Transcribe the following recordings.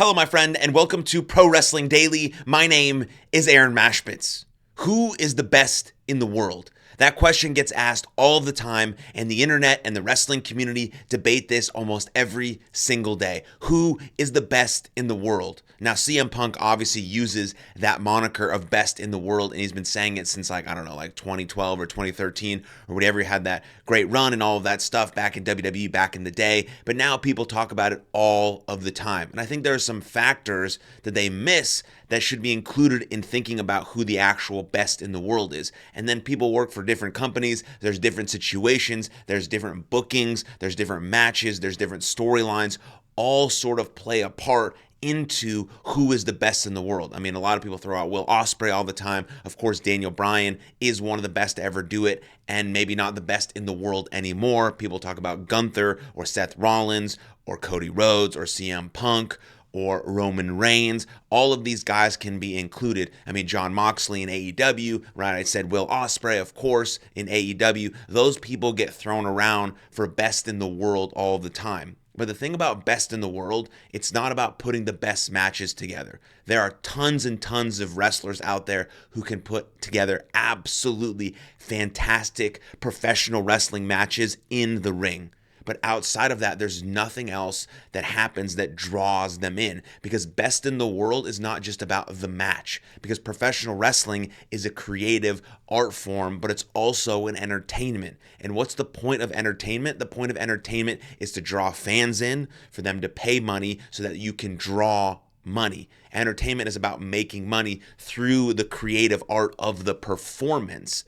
Hello, my friend, and welcome to Pro Wrestling Daily. My name is Aaron Machbitz. Who is the best in the world? That question gets asked all the time, and the internet and the wrestling community debate this almost every single day. Who is the best in the world? Now, CM Punk obviously uses that moniker of best in the world, and he's been saying it since like 2012 or 2013 or whatever. He had that great run and all of that stuff back in WWE back in the day, but now people talk about it all of the time. And I think there are some factors that they miss that should be included in thinking about who the actual best in the world is. And then people work for different companies, there's different situations, there's different bookings, there's different matches, there's different storylines, all sort of play a part into who is the best in the world. I mean, a lot of people throw out Will Ospreay all the time. Of course, Daniel Bryan is one of the best to ever do it, and maybe not the best in the world anymore. People talk about Gunther or Seth Rollins or Cody Rhodes or CM Punk or Roman Reigns. All of these guys can be included. I mean, John Moxley in AEW, right? I said Will Ospreay, of course, in AEW. Those people get thrown around for best in the world all the time. But the thing about best in the world, it's not about putting the best matches together. There are tons and tons of wrestlers out there who can put together absolutely fantastic professional wrestling matches in the ring. But outside of that, there's nothing else that happens that draws them in, because best in the world is not just about the match, because professional wrestling is a creative art form, but it's also an entertainment. And what's the point of entertainment? The point of entertainment is to draw fans in, for them to pay money so that you can draw money. Entertainment is about making money through the creative art of the performance.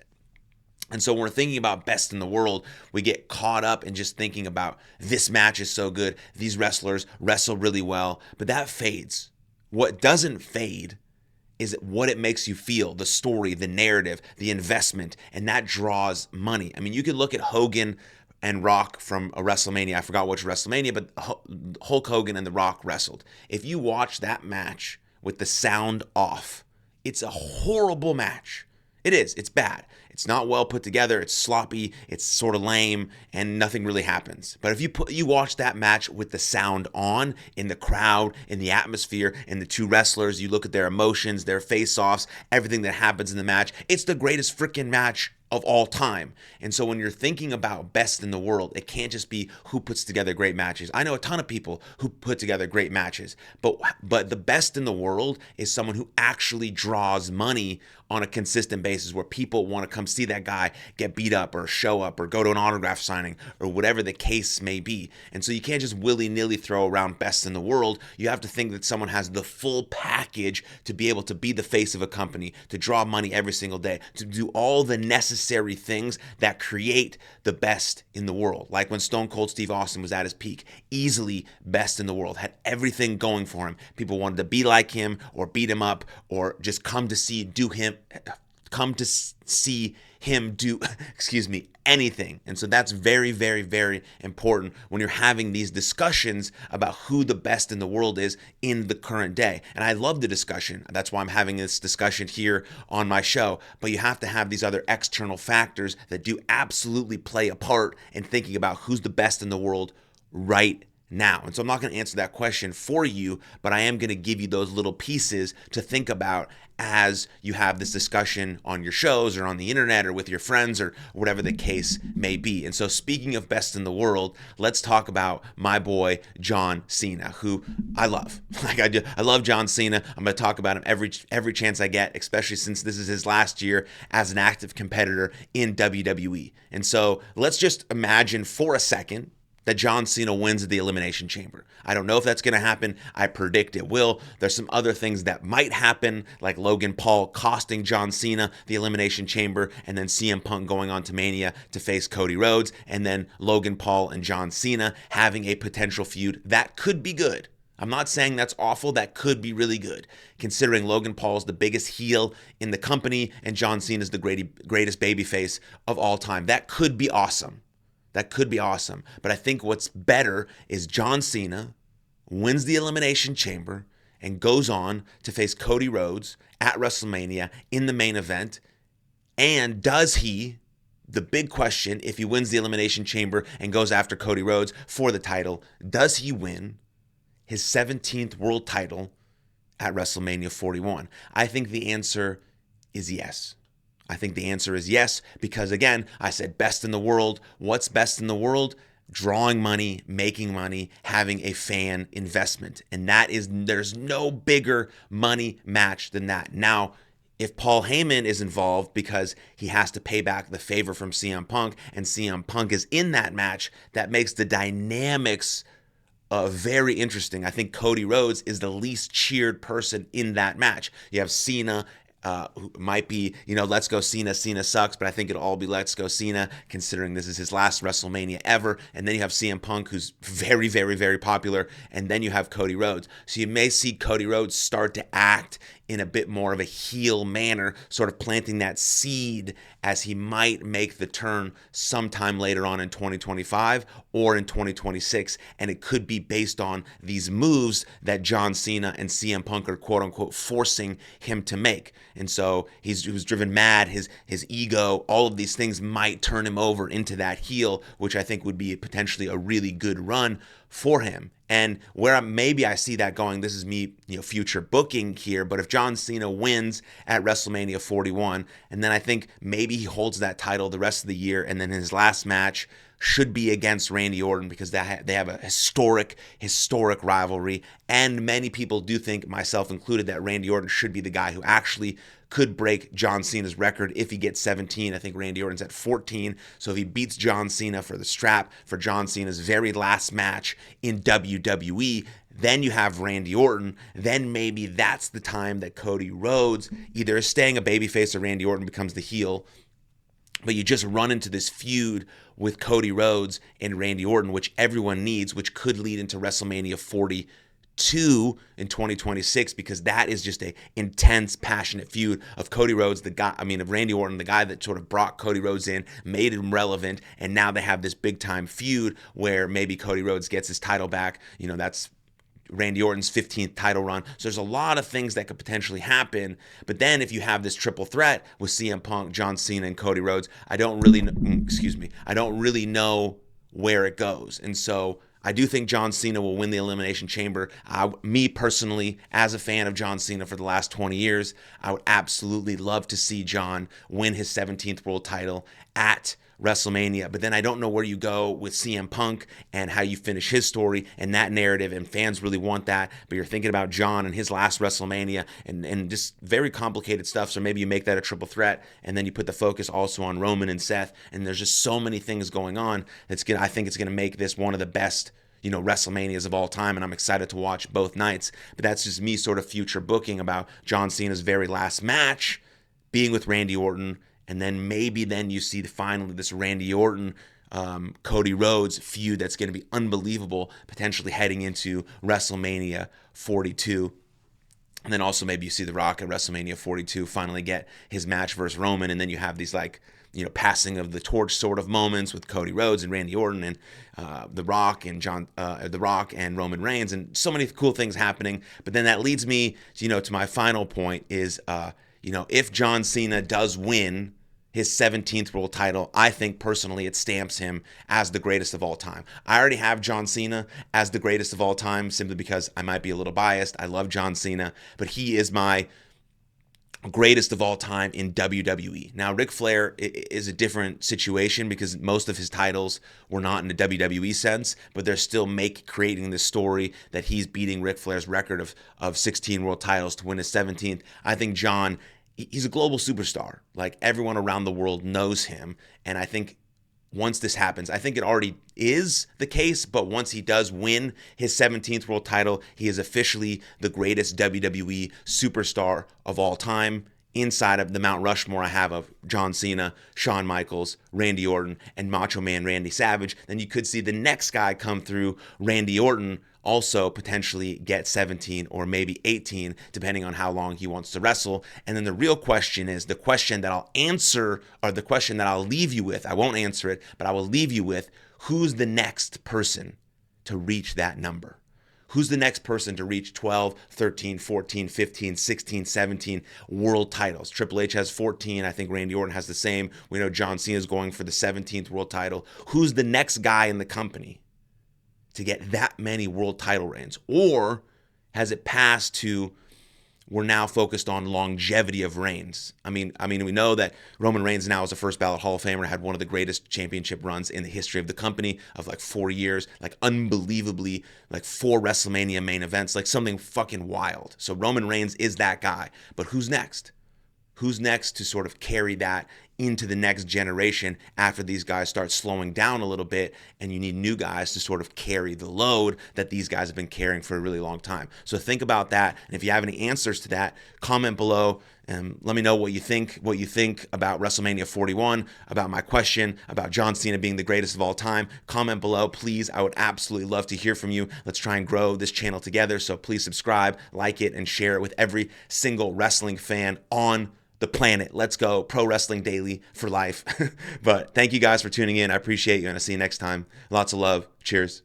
And so when we're thinking about best in the world, we get caught up in just thinking about this match is so good, these wrestlers wrestle really well, but that fades. What doesn't fade is what it makes you feel, the story, the narrative, the investment, and that draws money. I mean, you could look at Hogan and Rock from a WrestleMania. I forgot which WrestleMania, but Hulk Hogan and The Rock wrestled. If you watch that match with the sound off, it's a horrible match. It is. It's bad. It's not well put together. It's sloppy. It's sort of lame, and nothing really happens. But if you watch that match with the sound on, in the crowd, in the atmosphere, in the two wrestlers, you look at their emotions, their face-offs, everything that happens in the match, it's the greatest freaking match of all time. And so when you're thinking about best in the world, it can't just be who puts together great matches. I know a ton of people who put together great matches, but the best in the world is someone who actually draws money on a consistent basis, where people want to come see that guy get beat up or show up or go to an autograph signing or whatever the case may be. And so you can't just willy-nilly throw around best in the world. You have to think that someone has the full package to be able to be the face of a company, to draw money every single day, to do all the necessary things that create the best in the world. Like when Stone Cold Steve Austin was at his peak, easily best in the world, had everything going for him. People wanted to be like him or beat him up or just come to see him do anything. And so that's very, very, very important when you're having these discussions about who the best in the world is in the current day. And I love the discussion. That's why I'm having this discussion here on my show. But you have to have these other external factors that do absolutely play a part in thinking about who's the best in the world right now. And so I'm not going to answer that question for you, but I am going to give you those little pieces to think about as you have this discussion on your shows or on the internet or with your friends or whatever the case may be. And so speaking of best in the world, let's talk about my boy, John Cena, who I love. I love John Cena. I'm going to talk about him every chance I get, especially since this is his last year as an active competitor in WWE. And so let's just imagine for a second that John Cena wins the Elimination Chamber. I don't know if that's going to happen. I predict it will. There's some other things that might happen, like Logan Paul costing John Cena the Elimination Chamber, and then CM Punk going on to Mania to face Cody Rhodes, and then Logan Paul and John Cena having a potential feud that could be good. I'm not saying that's awful. That could be really good, considering Logan Paul is the biggest heel in the company and John Cena is the greatest babyface of all time. That could be awesome. That could be awesome. But I think what's better is John Cena wins the Elimination Chamber and goes on to face Cody Rhodes at WrestleMania in the main event. And does he, the big question, if he wins the Elimination Chamber and goes after Cody Rhodes for the title, does he win his 17th world title at WrestleMania 41? I think the answer is yes. I think the answer is yes, because again, I said best in the world. What's best in the world? Drawing money, making money, having a fan investment. And there's no bigger money match than that. Now, if Paul Heyman is involved because he has to pay back the favor from CM Punk, and CM Punk is in that match, that makes the dynamics very interesting. I think Cody Rhodes is the least cheered person in that match. You have Cena, who might be, let's go Cena. Cena sucks, but I think it'll all be let's go Cena, considering this is his last WrestleMania ever. And then you have CM Punk, who's very, very, very popular. And then you have Cody Rhodes. So you may see Cody Rhodes start to act in a bit more of a heel manner, sort of planting that seed as he might make the turn sometime later on in 2025 or in 2026. And it could be based on these moves that John Cena and CM Punk are quote unquote forcing him to make. And so he was driven mad, his ego, all of these things might turn him over into that heel, which I think would be potentially a really good run for him. And where maybe I see that going, this is me, future booking here, but if John Cena wins at WrestleMania 41, and then I think maybe he holds that title the rest of the year, and then his last match should be against Randy Orton, because they have a historic rivalry, and many people do think, myself included, that Randy Orton should be the guy who actually could break John Cena's record if he gets 17. I think Randy Orton's at 14. So if he beats John Cena for the strap for John Cena's very last match in WWE, then you have Randy Orton. Then maybe that's the time that Cody Rhodes either is staying a babyface or Randy Orton becomes the heel. But you just run into this feud with Cody Rhodes and Randy Orton, which everyone needs, which could lead into WrestleMania 42 in 2026, because that is just a intense, passionate feud of Cody Rhodes, of Randy Orton, the guy that sort of brought Cody Rhodes in, made him relevant, and now they have this big time feud where maybe Cody Rhodes gets his title back. That's Randy Orton's 15th title run. So there's a lot of things that could potentially happen. But then if you have this triple threat with CM Punk, John Cena, and Cody Rhodes, I don't really know where it goes. And so I do think John Cena will win the Elimination Chamber. Me personally, as a fan of John Cena for the last 20 years, I would absolutely love to see John win his 17th world title at WrestleMania. But then I don't know where you go with CM Punk and how you finish his story and that narrative, and fans really want that. But you're thinking about John and his last WrestleMania and just very complicated stuff. So maybe you make that a triple threat, and then you put the focus also on Roman and Seth. And there's just so many things going on I think it's going to make this one of the best WrestleManias of all time, and I'm excited to watch both nights. But that's just me sort of future booking about John Cena's very last match being with Randy Orton, and then maybe then you see finally this Randy Orton, Cody Rhodes feud that's going to be unbelievable, potentially heading into WrestleMania 42. And then also maybe you see The Rock at WrestleMania 42 finally get his match versus Roman, and then you have these passing of the torch sort of moments with Cody Rhodes and Randy Orton and The Rock and Roman Reigns, and so many cool things happening. But then that leads me, to my final point is, if John Cena does win his 17th world title, I think personally it stamps him as the greatest of all time. I already have John Cena as the greatest of all time simply because I might be a little biased. I love John Cena, but he is my greatest of all time in WWE. Now, Ric Flair is a different situation because most of his titles were not in the WWE sense, but they're still creating this story that he's beating Ric Flair's record of 16 world titles to win his 17th. I think John, he's a global superstar. Like, everyone around the world knows him, and I think once this happens, I think it already is the case, but once he does win his 17th world title, he is officially the greatest WWE superstar of all time. Inside of the Mount Rushmore I have of John Cena, Shawn Michaels, Randy Orton, and Macho Man Randy Savage. Then you could see the next guy come through, Randy Orton, also potentially get 17 or maybe 18, depending on how long he wants to wrestle. And then the real question is the question that I'll answer, or the question that I'll leave you with. I won't answer it, but I will leave you with, who's the next person to reach that number? Who's the next person to reach 12, 13, 14, 15, 16, 17 world titles? Triple H has 14. I think Randy Orton has the same. We know John Cena is going for the 17th world title. Who's the next guy in the company to get that many world title reigns? Or has it passed to we're now focused on longevity of reigns? I mean, we know that Roman Reigns now is a first ballot Hall of Famer, had one of the greatest championship runs in the history of the company of like 4 years, like unbelievably, like 4 WrestleMania main events, like something fucking wild. So Roman Reigns is that guy. But who's next? Who's next to sort of carry that into the next generation after these guys start slowing down a little bit, and you need new guys to sort of carry the load that these guys have been carrying for a really long time. So think about that, and if you have any answers to that, comment below and let me know what you think about WrestleMania 41, about my question about John Cena being the greatest of all time. Comment below, please. I would absolutely love to hear from you. Let's try and grow this channel together, so please subscribe, like it, and share it with every single wrestling fan on the planet. Let's go. Pro Wrestling Daily for life. But thank you guys for tuning in. I appreciate you, and I'll see you next time. Lots of love. Cheers.